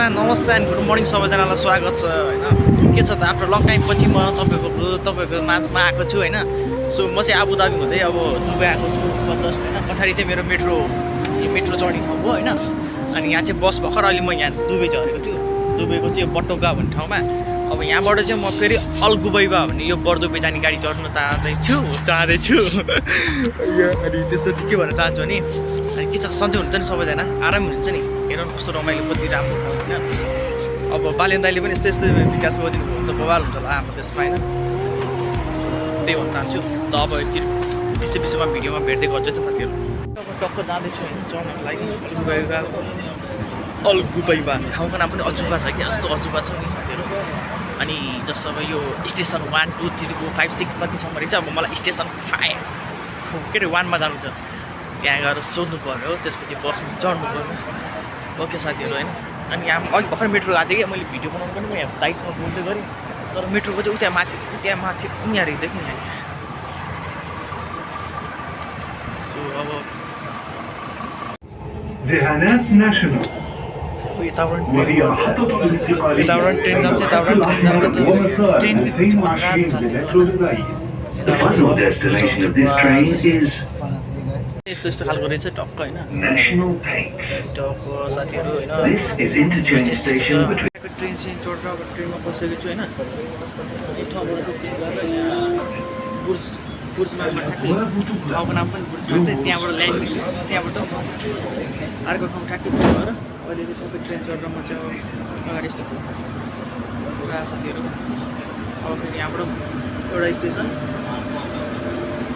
नमस्ते and good morning सबैजनालाई स्वागत छ होइन। के छ त आफ्टर लङ टाइम पछि म तपाईँको माझमा आएको छु होइन। सो म चाहिँ आबुधाबी हुँदै अब दुबई आएको छु जस्ट होइन। पछाडि चाहिँ मेरो मेट्रो चढ्ने ठाउँ हो होइन। अनि यहाँ चाहिँ बस भर्खर अहिले म यहाँ दुबई झरेको छु। दुबईको चाहिँ बटोगा भन्ने ठाउँमा। अब यहाँबाट चाहिँ म फेरि अल गुबैबा भन्ने यो बर्दुबई जाने गाडी चढ्न चाहँदैछु अनि त्यस्तो के भन्न चाहन्छु भने अनि के छ सन्चै हुन्छ नि सबैजना आराम हुन्छ नि। हेर्नु कस्तो रमाइलो कति राम्रो होइन। अब बालेन दाइले पनि यस्तै विकास गरिदिनु भयो भने त बवाल हुन्छ होला हाम्रो देशमा होइन। त्यही भन्न चाहन्छु। त अब बिचमा भिडियोमा भेट्दै गर्छु साथीहरू। अब टक्क जाँदैछु होइन चढ्नको लागि अल गुबैबा। ठाउँको नाम पनि अजुबा छ कि यस्तो अजुबा छ नि साथीहरू। अनि जस्तो अब यो स्टेसन 1, 2, 3, 4, 5, 6 कतिसम्म रहेछ। अब मलाई स्टेसन 5 के अरे 1मा जानु छ। त्यहाँ गएर सोध्नु पर्यो त्यसपछि बसमा चढ्नु पर्यो। ओके साथीहरू होइन। अनि यहाँ अघि भर्खर मेट्रो गएको थिएँ कि मैले भिडियो बनाउनु पनि म यहाँ दाइसँग बोल्दै गरेँ। तर मेट्रोको चाहिँ उता माथि उहाँ रहेछ कि यहाँ। सो अब यताबाट ट्रेन जान्छ यस्तो खालको रहेछ टक्क होइन। टक्क साथीहरू होइन। ट्रेन चाहिँ चढेर अब ट्रेनमा बसेको छु होइन। एक ठाउँबाट बुर्जमा ठ्याक्कै ठाउँको नाम पनि बुर्जमा त्यहाँबाट ल्याइदिनु। त्यहाँबाट अर्को ठाउँ ठ्याक्कै भएर अहिले चाहिँ सबै ट्रेन चढेर म चाहिँ अगाडि यस्तो पुरा साथीहरू। अब फेरि यहाँबाट एउटा स्टेसन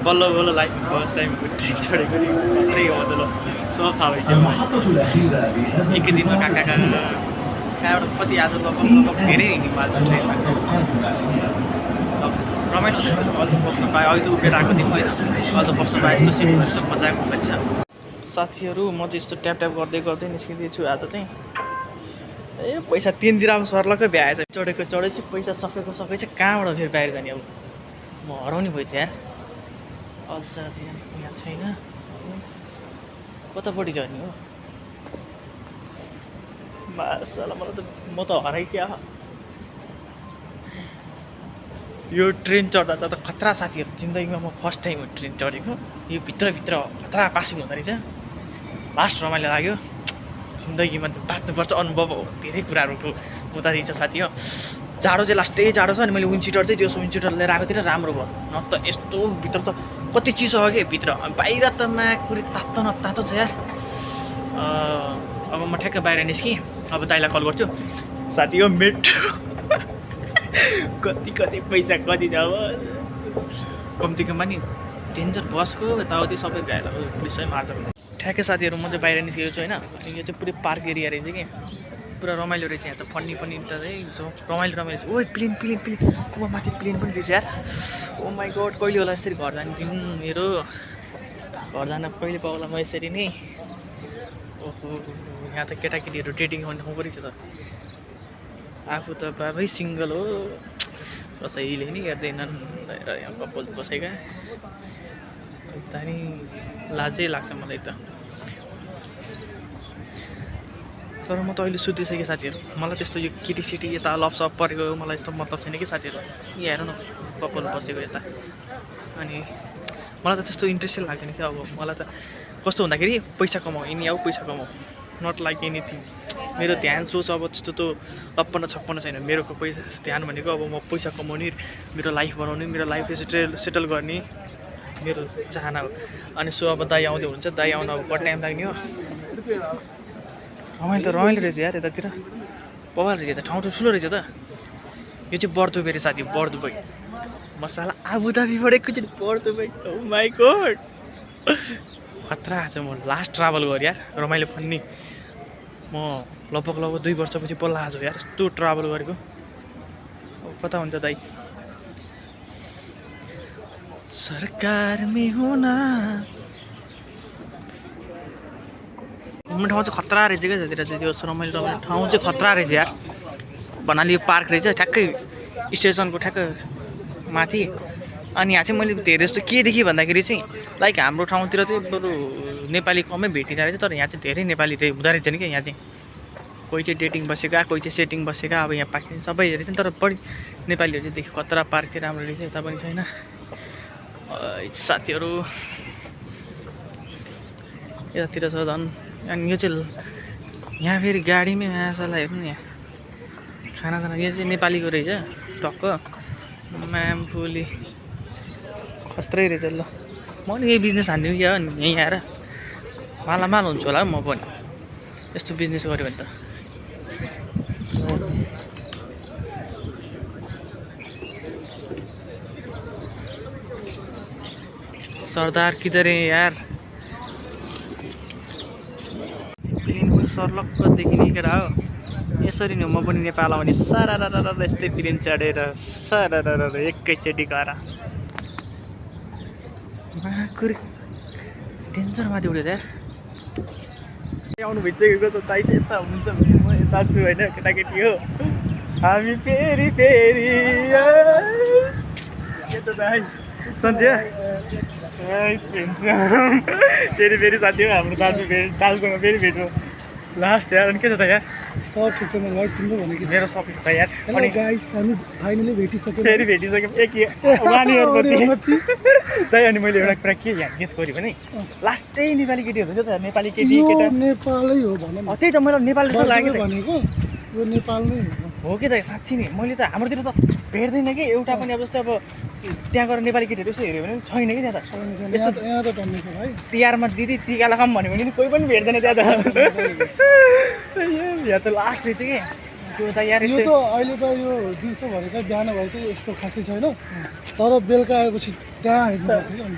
बल्ल लाइफ फर्स्ट टाइम ट्रेन चढेको नि मात्रै हो त ल सब थाहा भइसक्यो। एकै दिनमा कहाँबाट कति आज लगभग धेरै हिँड्यौँ आज ट्रेनमा। रमाइलो हुन्छ अझ बस्नु पाएँ। अहिले त उभिएर आएको थियौँ होइन। अझ बस्नु पाएँ यस्तो सिटहरू छ मजाको हुँदैछ साथीहरू। म चाहिँ यस्तो ट्याप गर्दै निस्किँदैछु आज चाहिँ। ए पैसा 3 दिराम सर्लकै भ्याएछ। चढेपछि पैसा सकेको चाहिँ कहाँबाट फेरि बाहिर जाने। अब म हराउने भएछ यार। अझ चाहिँ यहाँ छैन। कतापट्टि जाने हो मासाला। म त हराइ क्या। यो ट्रेन चढ्दा त खतरा साथीहरू। जिन्दगीमा म फर्स्ट टाइम हो ट्रेन चढेको। यो भित्रभित्र खतरा पासिङ हुँदो रहेछ। लास्ट रमाइलो लाग्यो। जिन्दगीमा बाँच्नुपर्छ अनुभव हो। धेरै कुराहरूको हुँदो रहेछ साथी हो। जाडो चाहिँ लास्टै जाडो छ। अनि मैले विन्ड सिटर चाहिँ त्यो विन्ड सिटर लिएर आएको थिएँ राम्रो भयो। न त यस्तो भित्र त कति चिसो हो कि भित्र। बाहिर त माकुरी तातो न तातो छ यार। अब म ठ्याक्क बाहिर निस्केँ। अब दाइलाई कल गर्छु साथी हो। मेट्रो कति पैसा कति छ अब कम्तीकोमा नि डेन्जर बसको यताउति सबै भ्याएर पुलिसै मार्छ। ठ्याक्कै साथीहरू म चाहिँ बाहिर निस्केको छु होइन। अनि यो चाहिँ पुरै पार्क एरिया रहेछ कि पुरा रमाइलो रहेछ। यहाँ त फन्नी त रमाइलो छ। ओइ प्लेन अब माथि प्लेन पनि रहेछ यार। ओ माई गड कहिले होला यसरी घर जाने दिन मेरो। घर जान कहिले पाउला म यसरी नै। ओहो यहाँ त केटाकेटीहरू डेटिङ गर्ने ठाउँ पो रहेछ त। आफू त बाबै सिङ्गल हो। कसैले नि हेर्दैनन् यहाँ कपाल बसेका। दामी लाजै लाग्छ मलाई त। तर म त अहिले सुतिसकेँ साथीहरू। मलाई त्यस्तो यो केटी यता लपसप परेको मलाई यस्तो मतलब छैन कि साथीहरू। यहाँ हेर्नु न कपाल बसेको यता। अनि मलाई त त्यस्तो इन्ट्रेस्टै लाग्दैन कि। अब मलाई त कस्तो हुँदाखेरि पैसा कमाऊ पैसा कमाऊ नट लाइक एनिथिङ। मेरो ध्यान सोच अब त्यस्तो त 56 छैन। मेरो पैसा ध्यान भनेको अब म पैसा कमाउने, मेरो लाइफ बनाउने, मेरो लाइफ सेटल गर्ने मेरो चाहना हो। अनि सो अब दाइ आउँदै हुन्छ। दाइ आउन अब कति टाइम लाग्ने हो। रमाइलो रहेछ यार यतातिर। बवाल रहेछ त। ठाउँ त ठुलो रहेछ त। यो चाहिँ बर्दुबई रहेछ साथी। बर्दुबई मसाला आबुधाबीबाट एकैचोटि बर्दुबई। ओ माई गड खतरा छ। म लास्ट ट्राभल गरेँ यार रमाइलो फन्नी। म लगभग 2 वर्षपछि पल्ला आज यार यस्तो ट्राभल गरेको। अब कता हुन्छ दाइ। सरकार में होना घुम्ने ठाउँ चाहिँ खतरा रहेछ क्या। त्यतिर चाहिँ त्यो रमाइलो ठाउँ चाहिँ खतरा रहेछ यार। भन्नाले यो पार्क रहेछ ठ्याक्कै स्टेसनको ठ्याक्कै माथि। अनि यहाँ चाहिँ मैले धेरै जस्तो के देखेँ भन्दाखेरि चाहिँ लाइक हाम्रो ठाउँतिर चाहिँ बरु नेपाली कमै भेटिरहेको रहेछ। तर यहाँ चाहिँ धेरै नेपाली हुँदो रहेछ नि क्या। यहाँ चाहिँ कोही चाहिँ डेटिङ बसेका, कोही चाहिँ सेटिङ बसेका। अब यहाँ पार्किङ सबै हेरेको छ नि, तर बढी नेपालीहरू चाहिँ देखि खतरा पार्क थियो, राम्रो रहेछ। यता पनि छैन साथीहरू, यतातिर छ झन्। अनि यो चाहिँ यहाँ फेरि गाडीमै माछालाई हेर्नु नि, यहाँ खानासाना यो चाहिँ नेपालीको रहेछ टक्क। म्यामफुली खत्रै रहेछ। ल म नि यही बिजनेस हान्दिउँ क्या यहीँ आएर, मालामाल हुन्छु होला म पनि यस्तो बिजनेस गऱ्यो भने त। सरदार किधर है यार, प्लेन पनि सर्लक्क देखिने केटा हो। यसरी नै म पनि नेपाल आउने सारा यस्तै प्लेन चढेर सारा एकैचोटि गएर माकुर डेन्जर माथि उठ्यो यार। आउनु भइसकेको त दाइ चाहिँ यता हुनुहुन्छ भने म यता छु होइन, केटाकेटी हो हामी फेरि फेरि के त दाइ सन्ध्या फेरि फेरि साथी हो हाम्रो दाजुसँग फेरि भेट्नु लास्ट यार। अनि के छ त यार, सब ठिक छ मलाई तिम्रो भनेको मेरो सबै छ यार। अनि गाइस हामी फाइनली भेटिसक्यौँ, फेरि भेटिसक्यौँ एक वान इयरपछि। दाइ अनि मैले एउटा कुरा के यहाँ गेस गरेँ भने लास्टै नेपाली केटीहरू हुन्छ त, नेपाली केटी केटा नेपालै हो भनौँ। त्यही त मलाई नेपाल जस्तो लाग्यो भनेको यो नेपाल नै हो कि त साँच्ची नै। मैले त हाम्रोतिर त भेट्दैन कि एउटा पनि। अब जस्तै अब त्यहाँ गएर नेपाली केटीहरू यसो हेऱ्यो भने छैन कि त्यहाँ त। यस्तो यहाँ त टन्ने छ भाइ, तिहारमा दिदी टिका लगाऊँ भन्यो भने कोही पनि भेट्दैन त्यहाँ त। यहाँ त लास्ट रहेछ कि त्यो त यार। यो त अहिले त यो दिउँसो भएर चाहिँ बिहान भएर चाहिँ यस्तो खासै छैन, तर बेलुका आएपछि त्यहाँ हेर्नु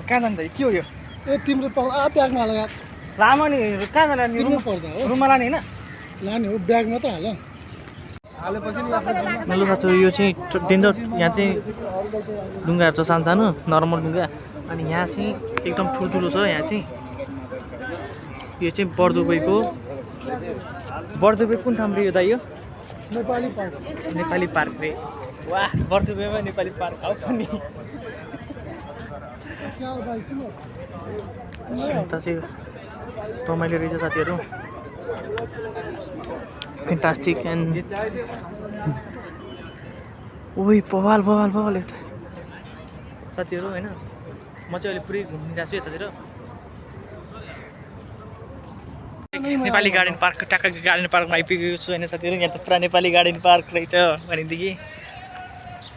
कहाँ जान्छ के हो यो? ए तिम्रो ब्यागमा हाल यार, लामा नि कहाँ जाने? तिम्रो पर्दा हो रुममा लाने होइन, लाने हो ब्यागमा त हाल हालेपछि नि हेलो साथी। यो चाहिँ डेन्जर, यहाँ चाहिँ ढुङ्गाहरू छ सानो सानो नर्मल ढुङ्गा। अनि यहाँ चाहिँ एकदम ठुल्ठुलो छ। यहाँ चाहिँ यो चाहिँ बर्दुबईको बर्दुबई कुन ठाउँ रे यो दाइ? यो नेपाली पार्क, नेपाली पार्क रे। वाह, बर्दुबईमा नेपाली पार्क आऊ पनि। यता चाहिँ रमाइलो रहेछ साथीहरू, फ्यान्टास्टिक। एन्ड ओइ बवाल बवाल बवाल यता साथीहरू होइन। म चाहिँ अहिले पुरै घुम्न गएको छु यतातिर। नेपाली गार्डन पार्क, टाकाको गार्डन पार्कमा आइपुगेको छु होइन साथीहरू। यहाँ त पुरा नेपाली गार्डन पार्क रहेछ भनेदेखि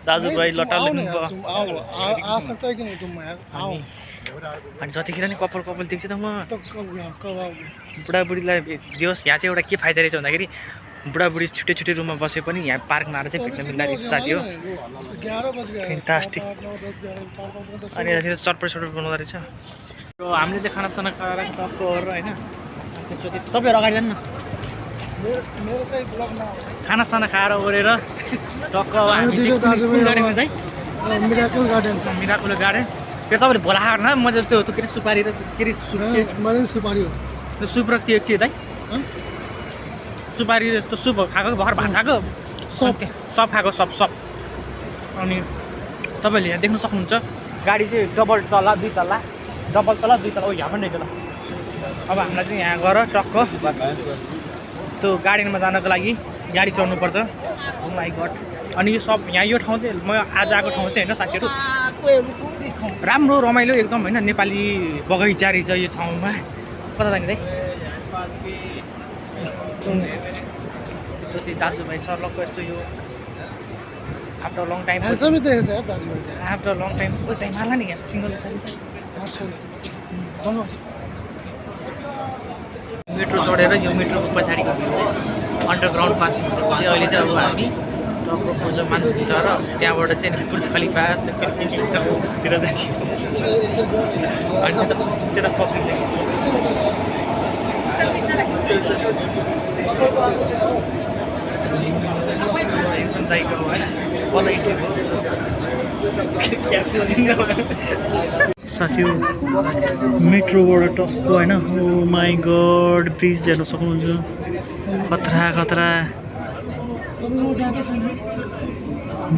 दाजुभाइ लटाल अनि जतिखेर नि कपाल कपाल देख्छु त म बुढाबुढीलाई दियोस्। यहाँ चाहिँ एउटा के फाइदा रहेछ भन्दाखेरि बुढाबुढी छुट्टै छुट्टै रुममा बसे पनि यहाँ पार्कमा आएर चाहिँ भेट्न मिल्दो रहेछ साथी हो। फ्यान्टास्टिक। अनि यहाँ चटपट सटपट बनाउँदो रहेछ। हामीले चाहिँ खानासाना खाएर टक्क गरेर होइन, त्यसपछि तपाईँहरू अगाडि जानु न। खानासाना खाएर ओरेर टक्क हामी चाहिँ कुन गार्डनमा चाहिँ मिराकल गार्डन, मिराकल गार्डन। त्यो तपाईँले भोला खाएर न, मैले त्यो के अरे सुपारी र के अरे सुपारी हो त्यो सुप र के दाइ सुपारी जस्तो सुप खाएको भर्खर भात खाएको सप खाएको सप। अनि तपाईँले यहाँ देख्न सक्नुहुन्छ गाडी चाहिँ डबल तला दुई तला ओ यहाँ पनि रहेछ ल। अब हामीलाई चाहिँ यहाँ गएर टक्क त्यो गार्डनमा जानको लागि गाडी चढ्नुपर्छ। ओ माइ गड। अनि यो सब यहाँ यो ठाउँ चाहिँ म आज आएको ठाउँ चाहिँ होइन साथीहरू राम्रो रमाइलो एकदम होइन। नेपाली बगैँचा रहेछ यो ठाउँमा। कता जाने दाइ? यस्तो चाहिँ दाजुभाइ सर्लक्क यस्तो यो after long time after long time ओ त्यही मार्ला नि यहाँ सिङ्गल मेट्रो चढेर यो मेट्रोको पछाडिको भ्यू चाहिँ अन्डरग्राउन्ड पास चाहिँ अहिले चाहिँ अब हामी टक्क बुर्ज मान्छेभित्र र त्यहाँबाट चाहिँ बुर्ज खलिफा तिर जाने अनि त्यता पछाडि साथी मेट्रोबाट टक्क होइन। ओ माई गड, ब्रिज हेर्न सक्नुहुन्छ खतरा खतरा।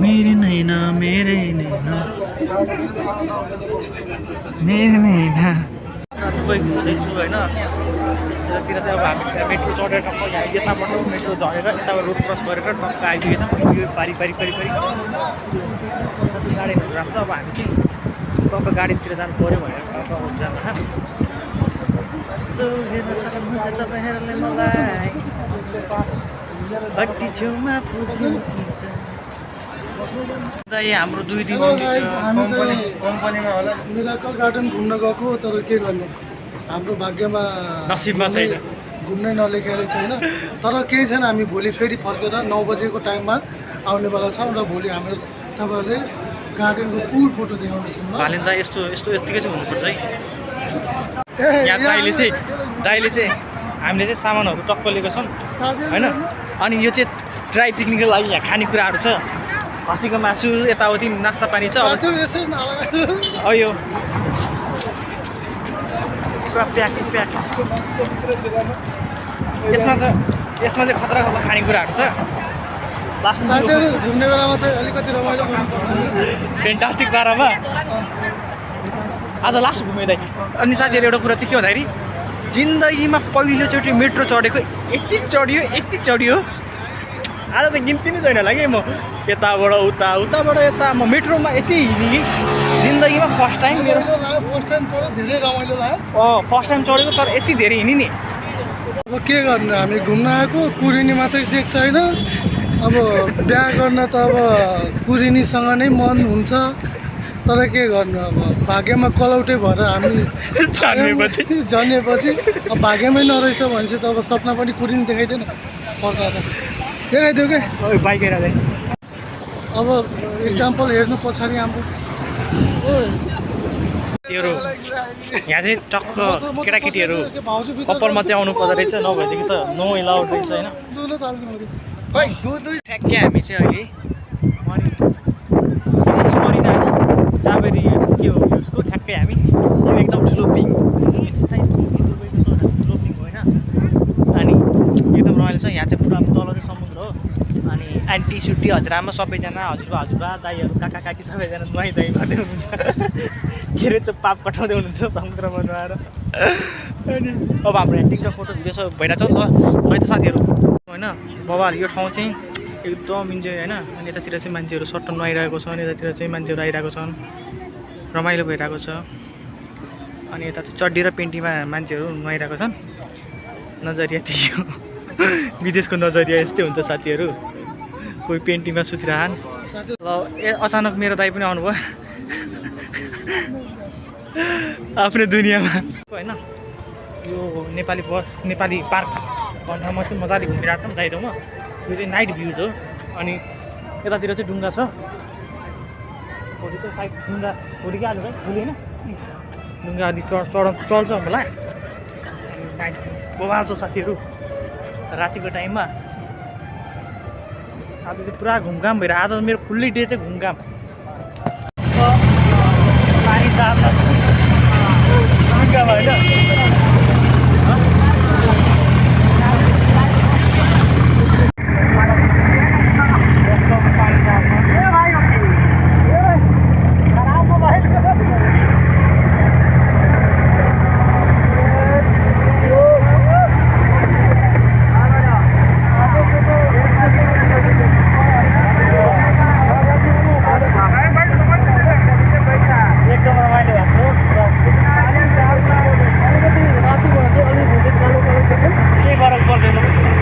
मेरे नैना मेरे नैना मेरे नैना दुबई घुम्दैछु होइन यतातिर चाहिँ अब हामी मेट्रो चढेर टक्क यहाँ यताबाट मेट्रो झरेर यताबाट रोड क्रस गरेर टक्क आइपुगेछ यो पारी गाडीहरू राम्रो छ अब हामी चाहिँ टक्क गाडीतिर जानु पऱ्यो भनेर टक्क जान सो हेर्न सक्नुहुन्छ तपाईँहरूले मलाई हट्टी छेउमा पुग्यो हाम्रो 2 दिन कम्पनीमा होला मिराकल गार्डन घुम्न गएको तर के गर्ने हाम्रो भाग्यमा नसिबमा छैन घुम्नै नलेखेको छैन तर केही छैन हामी भोलि फेरि फर्केर 9 बजेको टाइममा आउनेवाला छौँ र भोलि हाम्रो तपाईँहरूले गार्डनको फुल फोटो देखाउनेछौँ भालेन दा यस्तो यत्तिकै चाहिँ हुनुपर्छ है यहाँ दाइले चाहिँ हामीले चाहिँ सामानहरू टक्क लिएको छौँ होइन अनि यो चाहिँ ड्राई पिकनिकको लागि यहाँ खानेकुराहरू छ खसीको मासु यताउति नास्ता पानी छ अब यो पुरा प्याक यसमा चाहिँ खतरा खानेकुराहरू छ घुम्ने बेलामा चाहिँ अलिकति रमाइलो फेन्टास्टिक पारामा आज लास्ट घुमेँ अनि साथीहरू एउटा कुरा चाहिँ के भन्दाखेरि जिन्दगीमा पहिलोचोटि मेट्रो चढेको यति चढियो आज त गिन्ती नै छैन होला कि म यताबाट उताबाट यता म मेट्रोमा यति हिँडेँ कि जिन्दगीमा फर्स्ट टाइम मेरो धेरै रमाइलो लाग्यो फर्स्ट टाइम चढेको तर यति धेरै हिँडेँ नि अब के गर्नु हामी घुम्न आएको कुरिनी मात्रै देख्छ होइन अब बिहा गर्न त अब कुरिनीसँग नै मन हुन्छ तर के गर्नु अब भाग्यमा कलौटे भएर हामी जन्मेपछि अब भाग्यमै नरहेछ भनेपछि त अब सपना पनि कुरिनी देखाइदिएन पकाएर देखाइदियो क्या बाइक हेर अब इक्जाम्पल हेर्नु पछाडि हाम्रो त्योहरू यहाँ चाहिँ टक्क केटाकेटीहरू कपाल मात्रै आउनु पर्दो रहेछ नभएदेखि त नो एलाउड रहेछ होइन ठ्याक्कै हामी चाहिँ अहिले मरिना चाबेरी के हो उसको ठ्याक्कै हामी यो एकदम ठुलो पिङ ठुलो पिङ होइन अनि एकदम रमाइलो छ यहाँ चाहिँ पुरा तल चाहिँ समुद्र हो अनि आन्टी सुटी हजुरआमा सबैजना हजुरबा दाईहरू काका काकी सबैजना नुहाइ धुवाइ गर्दै हुनुहुन्छ के अरे त्यो पाप पठाउँदै हुनुहुन्छ समुद्रमा नुहाएर अनि अब हाम्रो टिकटक फोटो भिडियो सब भइरहेको छ नि त है त साथीहरू होइन बबाल यो ठाउँ चाहिँ एकदम इन्जोय होइन अनि यतातिर चाहिँ मान्छेहरू सट्ट नुहाइरहेको छ अनि यतातिर चाहिँ मान्छेहरू आइरहेको छन् रमाइलो भइरहेको छ अनि यता चाहिँ चड्डी र पेन्टीमा मान्छेहरू नुहाइरहेको छन् नजरिया त्यही हो विदेशको नजरिया यस्तै हुन्छ साथीहरू कोही पेन्टीमा सुतिरहन् ल अचानक मेरो दाइ पनि आउनुभयो आफ्नो दुनियाँमा होइन यो नेपाली पार्क भन्नमा चाहिँ मजाले घुमिरहेको छ नि दाइरोमा यो चाहिँ नाइट भ्युज हो अनि यतातिर चाहिँ डुङ्गा छ भोलि चाहिँ साइड डुङ्गा भोलि के आज है भोलि होइन डुङ्गा अलि चल्छ होला नाइट बबाल छ साथीहरू रातिको टाइममा आज चाहिँ पुरा घुमघाम भइरहेको आज मेरो फुल्ली डे चाहिँ घुमघाम पानी ताप्दा डुङ्गामा होइन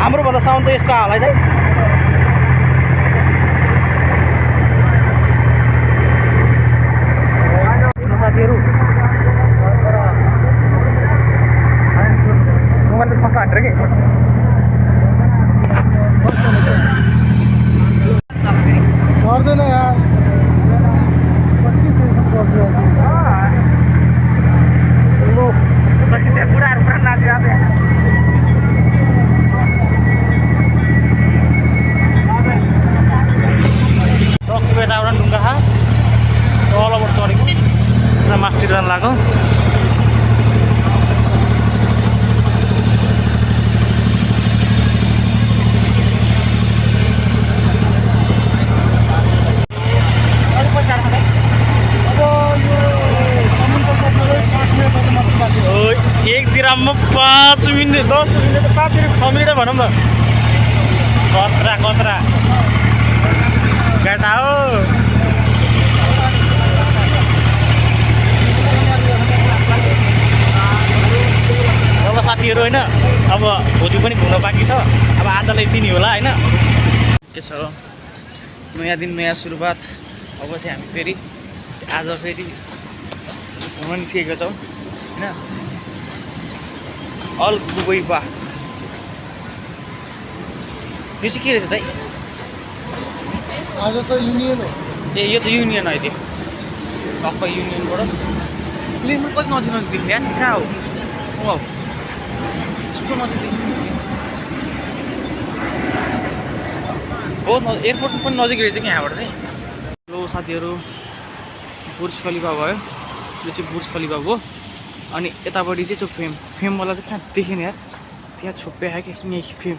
हाम्रोभन्दा साउन्ड त यसको हालै चाहिँ साथीहरू मोबाइल त कस्तो हाटेर कि पर्दैन यार कति टेन्सन पर्छ बुढाहरू पुरा नाचिरहेको टक्क यताबाट ढुङ्गा खा तलबाट चढेको मास्तिर 10 रुपियाँ त 5 रुपियाँ खमिएर भनौँ न कत्रा कत्रा केटा हो अब साथीहरू होइन अब भोलि पनि घुम्न बाँकी छ अब आजलाई दिने होला होइन के छ नयाँ दिन नयाँ सुरुवात अब चाहिँ हामी फेरि आज फेरि घुम्न निस्केको छौँ होइन अल दुबई बा यो चाहिँ के रहेछ त आज त युनियन हो ए यो त युनियन है त्यो टक्क युनियनबाट प्लेनमा कति नजिक नजिक देख्ने यहाँ कहाँ हो हो यस्तो नजिक देख्ने हो एयरपोर्ट पनि नजिक रहेछ कि यहाँबाट चाहिँ हेलो साथीहरू बुर्ज खलिफा भयो यो चाहिँ बुर्ज खलिफा हो अनि यतापट्टि चाहिँ त्यो फेमवाला चाहिँ कहाँ देखेन यार त्यहाँ छोप्पे आयो कि यहीँ फेम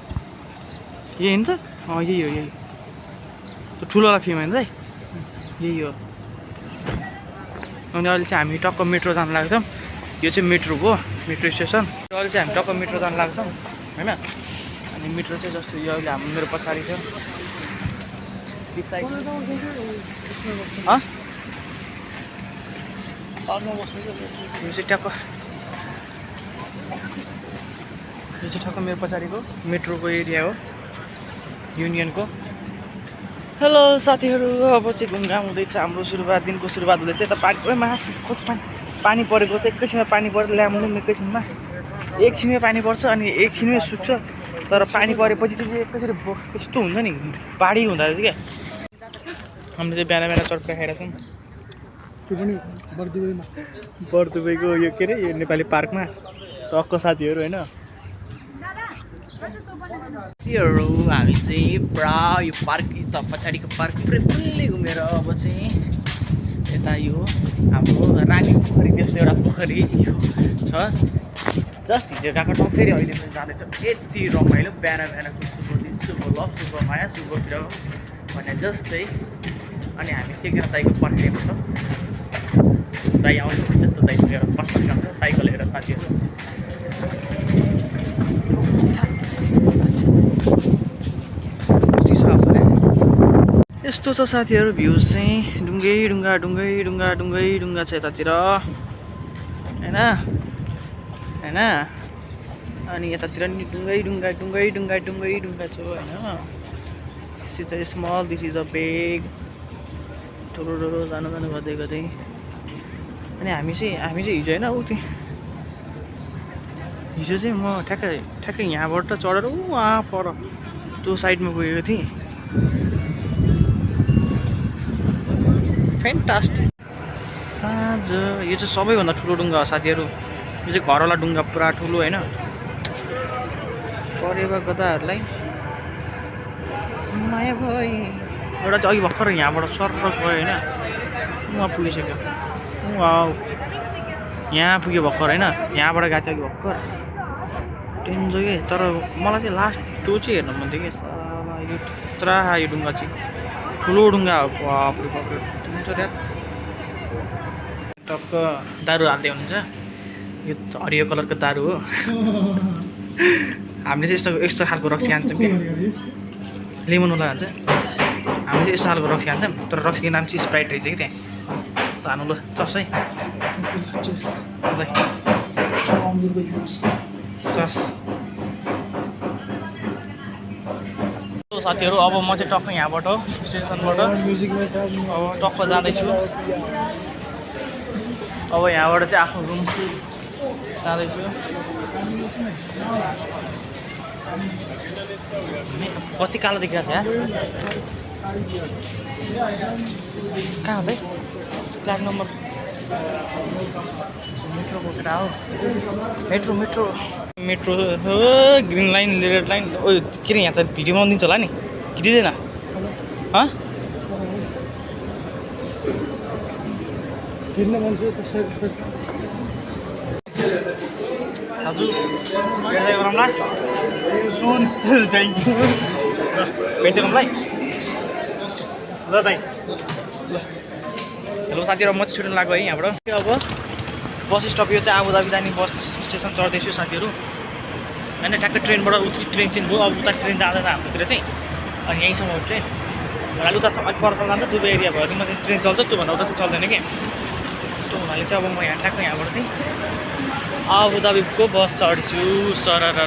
यही हुन्छ यही हो यही त्यो ठुलोवाला फेम होइन है यही हो अनि अहिले चाहिँ हामी टक्क मेट्रो जानु लाग्छौँ यो चाहिँ मेट्रो हो मेट्रो स्टेसन अहिले चाहिँ हामी टक्क मेट्रो जानु लाग्छौँ होइन अनि मेट्रो चाहिँ जस्तो यो अहिले हाम्रो मेरो पछाडि छ यो चाहिँ टक्क मेरो पछाडिको मेट्रोको एरिया हो युनियनको हेलो साथीहरू अब चाहिँ घुमघाम हुँदैछ हाम्रो सुरुवात दिनको सुरुवात हुँदैछ यता पानी मास कस्तो पानी परेको छ एकैछिनमा पानी परेर ल्याउनु एकैछिनमा एकछिनमै पानी पर्छ अनि एकछिनमै सुक्छ तर पानी परेपछि चाहिँ एकैचोटि यस्तो हुन्छ नि बाढी हुँदो रहेछ क्या हामीले चाहिँ बिहान बिहान चट्का खाएर छौँ त्यो पनि बर्दुबईमा बर्दुबईको यो के अरे यो नेपाली पार्कमा टक्क साथीहरू होइन साथीहरू हामी चाहिँ पुरा यो पार्क त पछाडिको पार्क पुरै फुल्ली घुमेर अब चाहिँ यता यो हाम्रो रानी पोखरी त्यस्तो एउटा पोखरी यो छ जस्ट हिजो गएको ठाउँ फेरि अहिले पनि जाँदैछ यति रमाइलो बिहान बिहानको शुभ दिन शुभ लभ शुभ माया शुभतिर भने जस्तै अनि हामी चाहिँ एकजना दाइको पर्खेको छौँ दाइ आउँछ जस्तो दाइ लिएर पर्खेको छ साइकल लिएर साथीहरू यस्तो छ साथीहरू भ्युज चाहिँ ढुङ्गै ढुङ्गा ढुङ्गै ढुङ्गा ढुङ्गै ढुङ्गा छ यतातिर होइन होइन अनि यतातिर नि ढुङ्गै ढुङ्गा ढुङ्गै ढुङ्गा ढुङ्गै ढुङ्गा छ होइन this is a small this is a big ठुलो ठुलो जानु जानु गर्दै गर्दै अनि हामी चाहिँ हिजो होइन ऊ त्यो हिजो चाहिँ म ठ्याक्कै यहाँबाट चढेर वहाँ पर त्यो साइडमा गएको थिएँ फ्यान्टास्टिक साँझ यो चाहिँ सबैभन्दा ठुलो ढुङ्गा हो साथीहरू यो चाहिँ घरवाला ढुङ्गा पुरा ठुलो होइन परेवा गदाहरूलाई माया भई एउटा चाहिँ अघि भर्खर यहाँबाट सर गयो होइन उहाँ पुगिसक्यो यहाँ पुग्यो भर्खर होइन यहाँबाट गएको थियो अघि भर्खर टेन्जो के तर मलाई चाहिँ लास्ट त्यो चाहिँ हेर्नु मन थियो कि यो यत्रा यो ढुङ्गा चाहिँ ठुलो ढुङ्गा हो बाफ्रे बाफ्रे टक्क दारु हाल्दै हुनुहुन्छ यो हरियो कलरको दारु हो हामीले चाहिँ यस्तो खालको रक्सी हान्छौँ कि लेमनवाला हान्छ हामीले चाहिँ यस्तो खालको रक्सी हान्छौँ तर रक्सीको नाम चाहिँ स्प्राइट रहेछ कि त्यहाँ त हानु ल चस है चस साथीहरू अब म चाहिँ टक्क यहाँबाट स्टेसनबाट अब टक्क जाँदैछु अब यहाँबाट चाहिँ आफ्नो रुम जाँदैछु कति कालो देखिरहेको छ कहाँ हो त फ्ल्याग नम्बर मेट्रोको केटा हो metro metro metro green line red line okay अरे यहाँ चाहिँ भिडियो बनाइदिन्छ होला नि खिचिँदैन हजुर गरौँला सुन भेट्यो गरौँला ल दाइ हेलो साथीहरू म चाहिँ छुट्नु लाग्यो है यहाँबाट अब बस स्टप यो चाहिँ आबुधाबी जाने बस स्टेसन चढ्दैछु साथीहरू होइन ट्याक्कै ट्रेनबाट उति ट्रेन चेन्ज भयो अब उता ट्रेन जाँदैन हाम्रोतिर चाहिँ अनि यहीँसम्म हो ट्रेन अहिले उता अलिक पर जान्छ दुबई एरिया भयो भने चाहिँ ट्रेन चल्छ त्योभन्दा उता चाहिँ चल्दैन कि त्यो हुनाले चाहिँ अब म यहाँ ट्याक्कै यहाँबाट चाहिँ आबुधाबीको बस चढ्छु सरर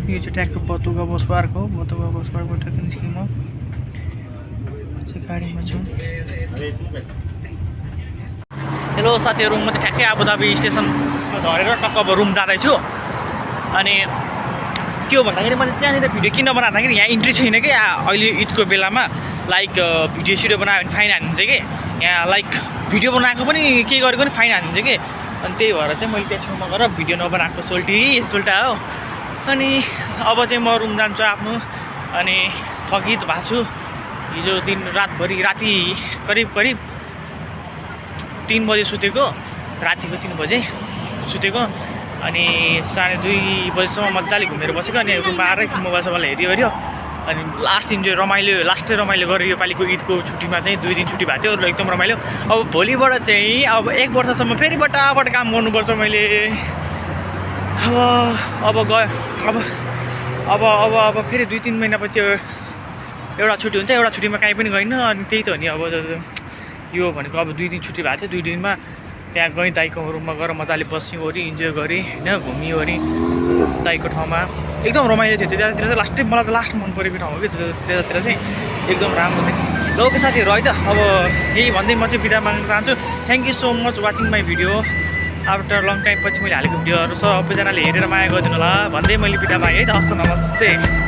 यो चाहिँ ट्याक्क बतुका बस पार्क हो बतुका बस पार्कबाट ट्याक्क निस्क्यौँ म चाहिँ गाडीमा छु हेलो साथीहरू म चाहिँ ठ्याक्कै आबुधाबी स्टेसनमा झरेर टक्क अब रुम जाँदैछु अनि के हो भन्दाखेरि मैले त्यहाँनिर भिडियो किन बनाउँदाखेरि यहाँ इन्ट्री छैन कि अहिले ईदको बेलामा लाइक भिडियो सिडियो बनायो भने फाइन हानिन्छ कि यहाँ लाइक भिडियो बनाएको पनि के गरेको पनि फाइन हानिन्छ कि अनि त्यही भएर चाहिँ मैले त्यो छेउमा गएर भिडियो नबनाएको सोल्टा हो अनि अब चाहिँ म रुम जान्छु आफ्नो अनि थकित भएको छु हिजो दिन रातभरि राति करिब 3 बजे सुतेको रातिको 3 बजे सुतेको अनि 2:30 बजीसम्म मजाले घुमेर बसेको अनि रुममा आएर मोबाइल सोबाइल हेऱ्यो अनि लास्टै रमाइलो गरेँ यो पालिको ईदको छुट्टीमा चाहिँ 2 दिन छुट्टी भएको थियो एकदम रमाइलो अब भोलिबाट चाहिँ अब 1 वर्षसम्म फेरि बटाबट काम गर्नुपर्छ मैले अब गयो अब फेरि 2-3 महिनापछि एउटा छुट्टी हुन्छ एउटा छुट्टीमा कहीँ पनि गइनँ अनि त्यही त हो नि अब यो भनेको अब 2 दिन छुट्टी भएको थियो 2 दिनमा त्यहाँ गएँ दाइको रुममा गएर मजाले बस्यौँ ओरी इन्जोय गरेँ होइन घुम्यौँ ओरी दाइको ठाउँमा एकदम रमाइलो थियो त्यतातिर चाहिँ मलाई त लास्ट मन परेको ठाउँ हो कि त्यतातिर चाहिँ एकदम राम्रो थियो ल ओके साथीहरू है त अब यही भन्दै म चाहिँ बिदा माग्न चाहन्छु thank you so much watching my video after long time पछि मैले हालेको भिडियोहरू सबैजनाले हेरेर माया गरिदिनु होला भन्दै मैले बिदा मागेँ है त हस् त नमस्ते